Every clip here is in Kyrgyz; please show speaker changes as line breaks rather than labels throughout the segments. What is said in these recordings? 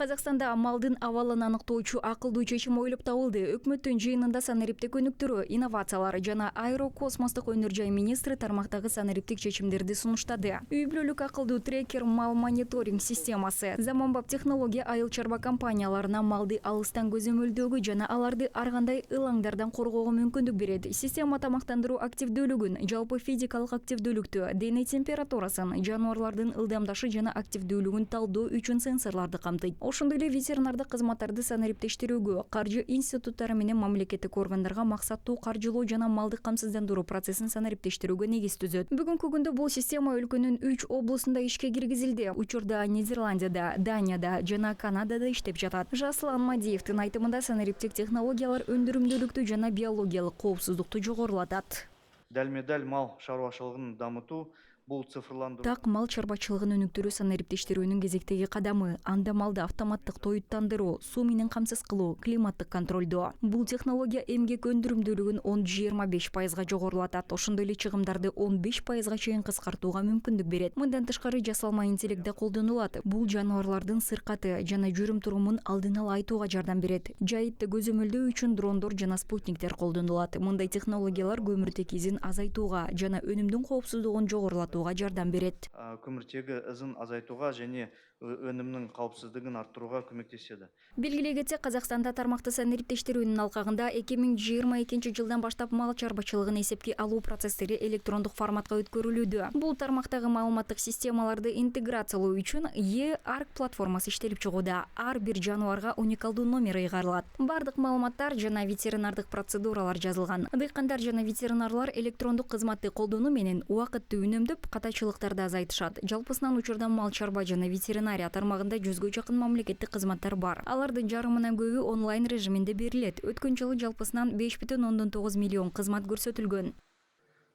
Қазақстанда малдын абалын аныктоочу акылдуу чечим ойлоп табылды. Өкмөттүн жыйынында санариптик өнүктүрүү, инновациялар жана аэрокосмостук өнөр жай министри тармактагы санариптик чечимдерди сунуштады. Үй бүлөлүк акылдуу трекер мал мониторинг системасы, заманбап технология айыл чарба компанияларына малды алыстан көзөмөлдөөгө жана аларды ар кандай ылаңдардан коргоого мүмкүндүк берет. Система тамактандыруу активдүүлүгүн, жалпы физикалык активдүүлүктү, дене температурасын, жаныбарлардын ылдамдашы жана активдүүлүгүн талдоо үчүн сенсорларды камтыйт. Ошондой эле ветеринардык кызматтарды санариптештирүүгө, каржы институттары менен мамлекеттик органдарга максаттуу каржылоо жана малды камсыздандыруу процессин санариптештирүүгө негиз түзөт. Бүгүнкү күндө бул система өлкөнүн 3 облусунда ишке киргизилди. Учурда Нидерландияда, Данияда жана Канадада иштеп жатат. Жасылан Мадиевдин айтымында санариптик технологиялар өндүрүмдүүлүктү жана биологиялык коопсуздукту жогорулатат.
Дәлме-дәл мал шаруашылыгын дамытуу бул цифрландыруу.
Так мал чарбачылыгын өнүктүрүү санариптештирүүнүн кезектеги кадамы. Анда малды автоматтык тоюттандыруу, суу менен камсыз кылуу, климаттык контролдоо. Бул технология эмгек өндүрүмдүүлүгүн 10-25% жогорулатат. Ошондой эле чыгымдарды 15% чейин кыскартууга мүмкүндүк берет. Мындан тышкары жасалма интеллект да колдонулат. Бул жаныбарлардын сыркаты жана жүрүм турумун алдын ала айтууга жардам берет. Жайытты көзөмөлдөө үчүн дрондор жана спутниктер колдонулат. Мындай технологиялар көмүртек изин азайтууга жана өнүмдүн коопсуздугун жогорулатууга жардам берет.
Көмүртеги изин азайтууга және өнүмдүн коопсуздугун арттырууга көмөктөшөт.
Белгилей кетсек, Казакстанда тармакты санариптештирүүнүн алкагында 2022 жылдан баштап мал чарбачылыгын эсепке алуу процесстери электрондук форматка өткөрүлүүдө. Бул тармактагы маалыматтык системаларды интеграциялоо үчүн E-Arc платформасы иштелип чыгууда. Ар бир жаныбарга уникалдуу номер ыйгарылат. Бардык маалыматтар жана ветеринардык процедуралар жазылган. Дыйкандар жана ветеринарлар электрондук кызматты колдонуу менен убакытты үнөмдөп, катачылыктарды азайтышат. Жалпысынан учурда мал чарба жана ветеринария тармагында 100гө жакын мамлекеттик кызматтар бар. Алардын жарымынан көбү онлайн режиминде берилет. Өткөн жылы жалпысынан 5,9 миллион кызмат көрсөтүлгөн.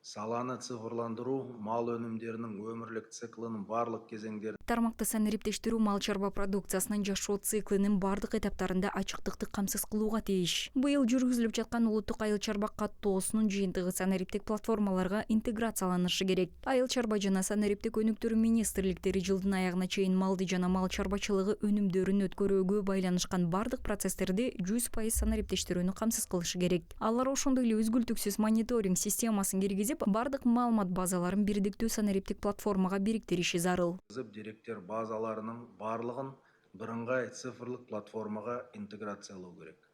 Саланы цифрландыруу мал өнүмдеринин өмүрлүк циклынын барлык кезеңдерин.
Тармакты санариптештирүү мал чарба продукциясынын жашоо циклинин бардык этаптарында ачыктыкты камсыз кылууга тийиш. Быйыл жүргүзүлүп жаткан улуттук айыл чарба каттоосунун жыйынтыгы санариптик платформаларга интеграцияланышы керек. Айыл чарба жана санариптик өнүктүрүү министрликтери жылдын аягына чейин малды жана мал чарбачылыгы өнүмдөрүн өткөрүүгө байланышкан бардык процесстерди 100% санариптештирүүнү камсыз кылышы керек. Алар ошондой эле үзгүлтүксүз мониторинг системасын киргизип, бардык маалымат базаларын бирдиктүү санариптик платформага бириктириши зарыл.
Деректер базаларынын барлыгын бирыңгай цифрлык платформага интеграциялоо керек.